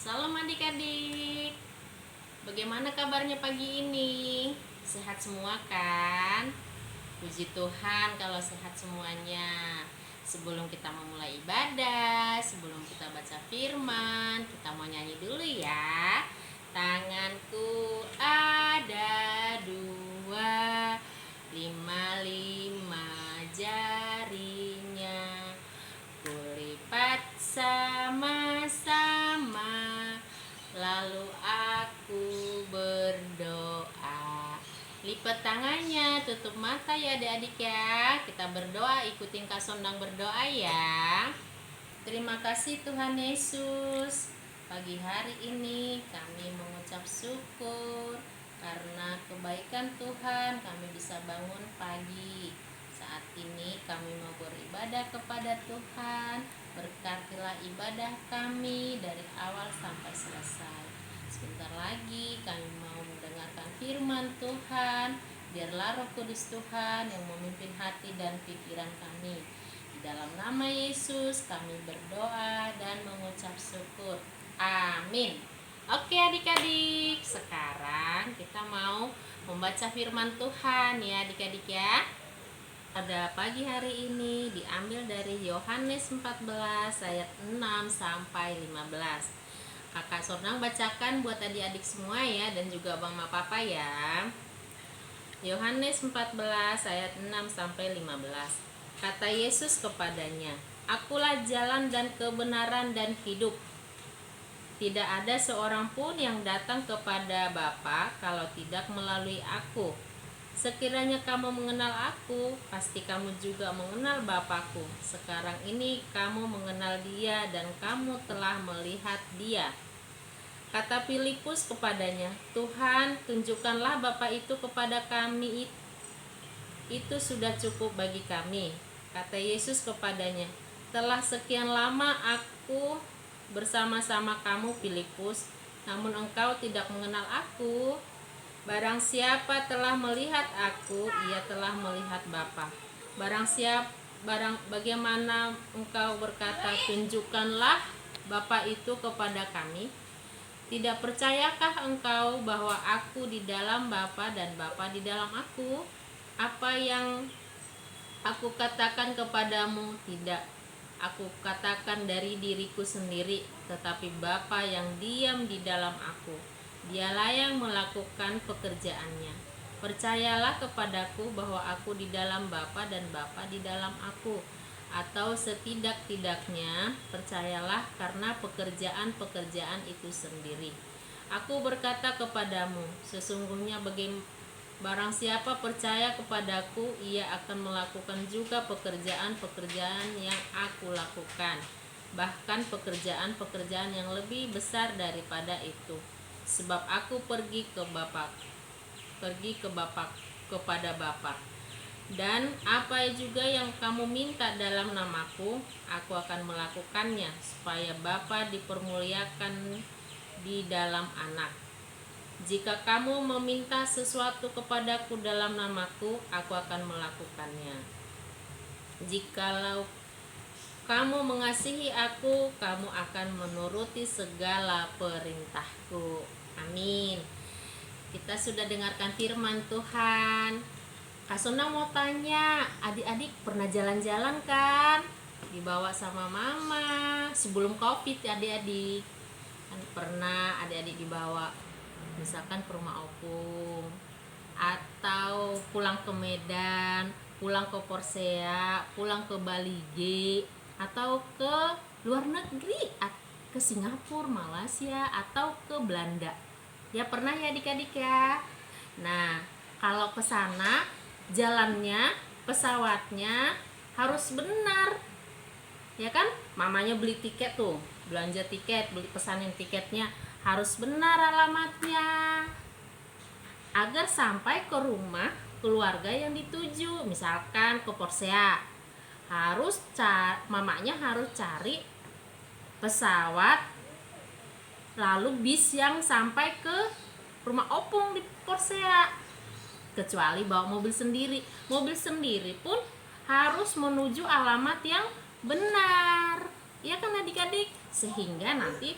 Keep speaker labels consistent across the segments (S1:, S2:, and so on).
S1: Salam adik-adik. Bagaimana kabarnya pagi ini? Sehat semua kan? Puji Tuhan kalau sehat semuanya. Sebelum kita memulai ibadah, sebelum kita baca firman, kita mau nyanyi dulu ya. Tanganku ada dua, lima jarinya, kulipat sama-sama, lalu aku berdoa. Lipat tangannya, tutup mata ya adik-adik ya. Kita berdoa, ikutin Kak Sondang berdoa ya. Terima kasih Tuhan Yesus. Pagi hari ini kami mengucap syukur karena kebaikan Tuhan kami bisa bangun pagi. Saat ini kami mau beribadah kepada Tuhan. Berkatilah ibadah kami dari awal sampai selesai. Sebentar lagi kami mau mendengarkan firman Tuhan. Biarlah Roh Kudus Tuhan yang memimpin hati dan pikiran kami. Di dalam nama Yesus kami berdoa dan mengucap syukur. Amin. Oke adik-adik, sekarang kita mau membaca firman Tuhan ya adik-adik ya. Pada pagi hari ini diambil dari Yohanes 14 ayat 6 sampai 15. Kakak Sondang bacakan buat adik-adik semua ya, dan juga mama papa ya. Yohanes 14 ayat 6 sampai 15. Kata Yesus kepadanya, "Akulah jalan dan kebenaran dan hidup. Tidak ada seorang pun yang datang kepada Bapa kalau tidak melalui aku. Sekiranya kamu mengenal aku, pasti kamu juga mengenal Bapakku. Sekarang ini kamu mengenal Dia dan kamu telah melihat Dia." Kata Filipus kepadanya, "Tuhan, tunjukkanlah Bapa itu kepada kami, itu sudah cukup bagi kami." Kata Yesus kepadanya, "Telah sekian lama aku bersama-sama kamu, Filipus, namun engkau tidak mengenal aku. Barang siapa telah melihat aku, ia telah melihat Bapa. Bagaimana engkau berkata, 'Tunjukkanlah Bapa itu kepada kami'? Tidak percayakah engkau bahwa aku di dalam Bapa dan Bapa di dalam aku? Apa yang aku katakan kepadamu tidak aku katakan dari diriku sendiri, tetapi Bapa yang diam di dalam aku, Dialah yang melakukan pekerjaannya. Percayalah kepadaku bahwa aku di dalam Bapa dan Bapa di dalam aku, atau setidak-tidaknya percayalah karena pekerjaan-pekerjaan itu sendiri. Aku berkata kepadamu, sesungguhnya barang siapa percaya kepadaku, ia akan melakukan juga pekerjaan-pekerjaan yang aku lakukan, bahkan pekerjaan-pekerjaan yang lebih besar daripada itu. Sebab aku pergi kepada Bapa. Dan apa juga yang kamu minta dalam namaku, aku akan melakukannya, supaya Bapa dipermuliakan di dalam Anak. Jika kamu meminta sesuatu kepadaku dalam namaku, aku akan melakukannya. Jikalau kamu mengasihi aku, kamu akan menuruti segala perintahku." Amin. Kita sudah dengarkan firman Tuhan. Kak Sondang mau tanya, adik-adik pernah jalan-jalan kan? Dibawa sama mama sebelum COVID ya adik-adik. Kan pernah adik-adik dibawa misalkan ke rumah opung, atau pulang ke Medan, pulang ke Porsea, pulang ke Bali G, atau ke luar negeri, ke Singapura, Malaysia, atau ke Belanda. Ya pernah ya adik-adik ya. Nah, kalau ke sana jalannya, pesawatnya harus benar. Ya kan? Mamanya beli tiket tuh, belanja tiket, pesanin tiketnya harus benar alamatnya, agar sampai ke rumah keluarga yang dituju. Misalkan ke Porsea, mamanya harus cari pesawat lalu bis yang sampai ke rumah opung di Porsea. Kecuali bawa mobil sendiri pun harus menuju alamat yang benar, ya kan adik-adik, sehingga nanti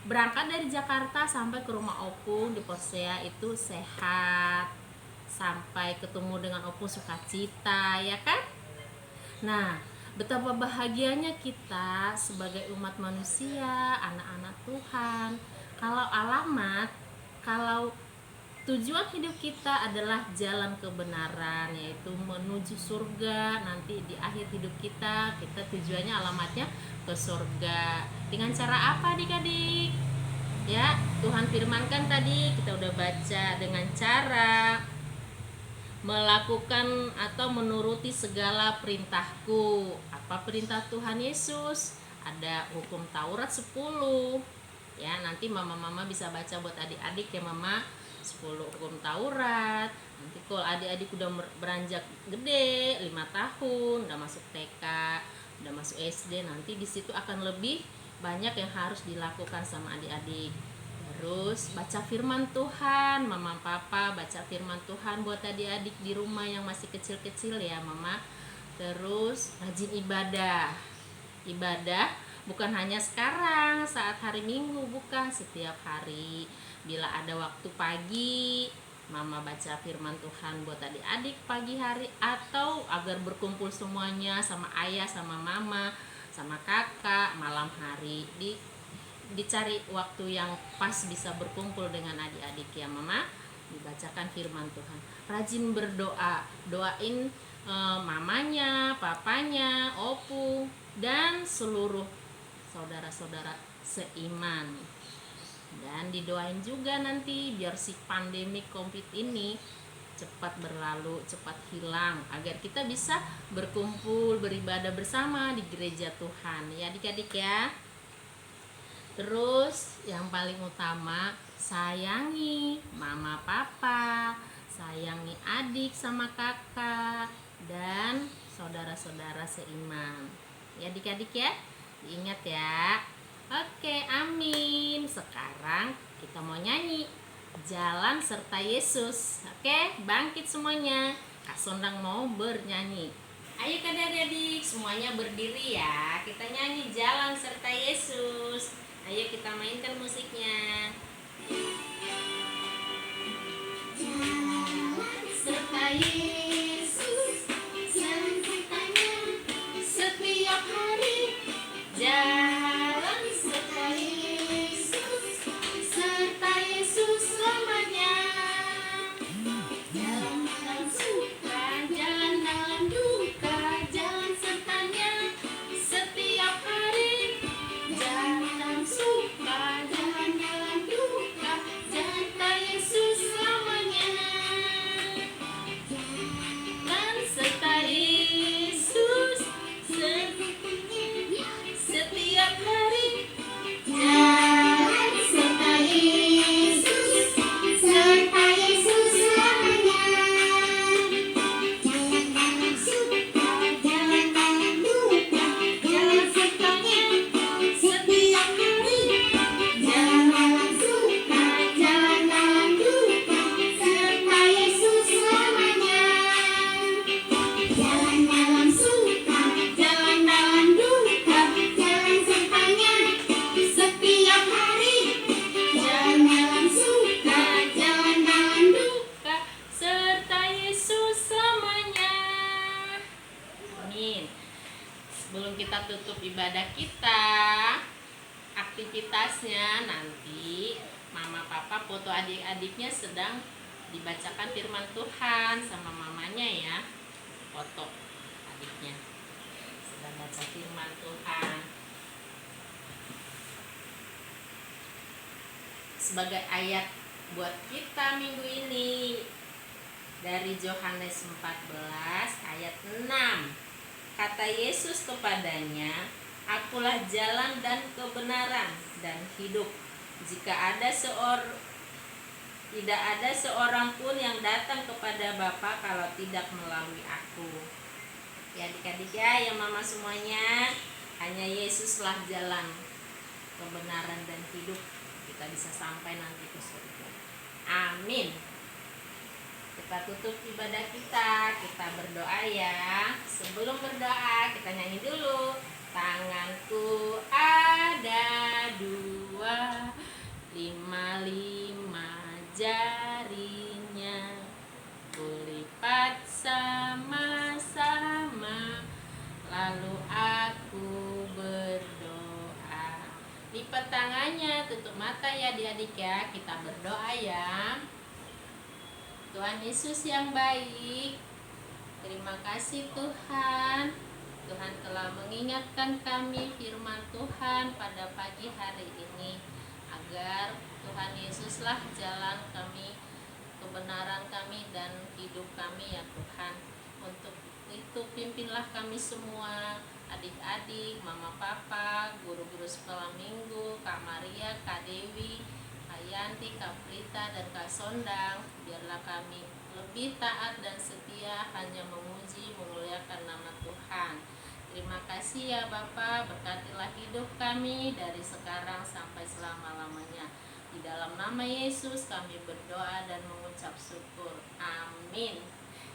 S1: berangkat dari Jakarta sampai ke rumah opung di Porsea itu sehat, sampai ketemu dengan opung sukacita, ya kan? Nah, betapa bahagianya kita sebagai umat manusia, anak-anak Tuhan, kalau tujuan hidup kita adalah jalan kebenaran, yaitu menuju surga. Nanti di akhir hidup kita tujuannya, alamatnya ke surga. Dengan cara apa, adik-adik? Ya, Tuhan firmankan tadi, kita udah baca, dengan cara melakukan atau menuruti segala perintahku. Apa perintah Tuhan Yesus? Ada hukum Taurat 10. Ya, nanti mama-mama bisa baca buat adik-adik ya, mama. 10 hukum Taurat. Nanti kalau adik-adik udah beranjak gede, 5 tahun, udah masuk TK, udah masuk SD, nanti di situ akan lebih banyak yang harus dilakukan sama adik-adik. Terus baca firman Tuhan, mama papa baca firman Tuhan buat adik-adik di rumah yang masih kecil-kecil ya, mama. Terus rajin ibadah. Ibadah bukan hanya sekarang saat hari Minggu, bukan, setiap hari. Bila ada waktu pagi, mama baca firman Tuhan buat adik-adik pagi hari, atau agar berkumpul semuanya sama ayah, sama mama, sama kakak malam hari. Dicari waktu yang pas bisa berkumpul dengan adik-adik ya, mama. Dibacakan firman Tuhan. Rajin berdoa, doain mamanya, papanya, opung, dan seluruh saudara-saudara seiman. Dan didoain juga nanti biar si pandemi COVID ini cepat berlalu, cepat hilang, agar kita bisa berkumpul, beribadah bersama di gereja Tuhan ya, adik-adik ya. Terus yang paling utama, sayangi mama papa, sayangi adik sama kakak, dan saudara-saudara seiman ya, adik-adik ya. Diingat ya. Oke, amin. Sekarang kita mau nyanyi Jalan Serta Yesus. Oke, bangkit semuanya. Kak Sondang mau bernyanyi. Ayo adik-adik, semuanya berdiri ya. Kita nyanyi Jalan Serta Yesus. Ayo kita mainkan musiknya. Jalan serta Yesus, jalan sertanya setiap hari. Jalan serta Yesus, serta Yesus selamanya. Jalan dalam suka, jalan dalam duka, jalan sertanya setiap hari. Jalan dalam suka, jalan dalam duka, serta Yesus selamanya. Jalan serta Yesus, setiap hari. Jalan serta Yesus, serta Yesus selamanya. Jalan dalam suka, jalan dalam duka, jalan sertanya setiap hari. Jalan dalam suka, jalan dalam duka, serta Yesus selamanya. Jalan dalam suka, jalan dalam duka, jalan sertanya setiap hari. Jalan dalam suka, jalan dalam duka, serta Yesus selamanya. Amin. Sebelum kita tutup ibadah kita, aktivitasnya nanti mama papa foto adik-adiknya sedang dibacakan firman Tuhan sama mamanya ya. Foto adiknya sedang baca firman Tuhan. Sebagai ayat buat kita minggu ini dari Yohanes 14 ayat 6. Kata Yesus kepadanya, Akulah jalan dan kebenaran dan hidup. Tidak ada seorang pun yang datang kepada Bapa kalau tidak melalui aku. Ya adik-adik ya, yang mama semuanya, hanya Yesuslah jalan, kebenaran dan hidup. Kita bisa sampai nanti ke surga. Amin. Kita tutup ibadah kita berdoa ya. Sebelum berdoa kita nyanyi dulu. Tanganku ada dua, lima jarinya, kulipat sama-sama, lalu aku berdoa. Lipat tangannya, tutup mata ya adik-adik ya. Kita berdoa ya. Tuhan Yesus yang baik, terima kasih Tuhan. Tuhan telah mengingatkan kami firman Tuhan pada pagi hari ini, agar Tuhan Yesuslah jalan kami, kebenaran kami, dan hidup kami ya Tuhan. Untuk itu pimpinlah kami semua, adik-adik, mama papa, guru-guru sekolah minggu, Kak Maria, Kak Dewi, Kak Yanti, Kak Prita, dan Kak Sondang. Biarlah kami lebih taat dan setia hanya memuji memuliakan nama Tuhan. Terima kasih ya Bapa, berkatilah hidup kami dari sekarang sampai selama-lamanya. Di dalam nama Yesus kami berdoa dan mengucap syukur. Amin.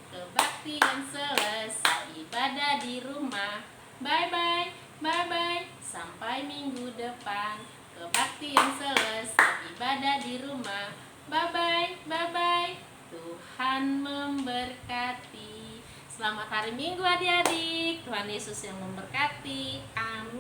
S1: Kebaktian selesai, ibadah di rumah. Bye-bye, bye-bye, sampai minggu depan. Kebaktian selesai, ibadah di rumah. Bye-bye, bye-bye, Tuhan memberkati. Selamat hari Minggu adik-adik. Tuhan Yesus yang memberkati. Amin.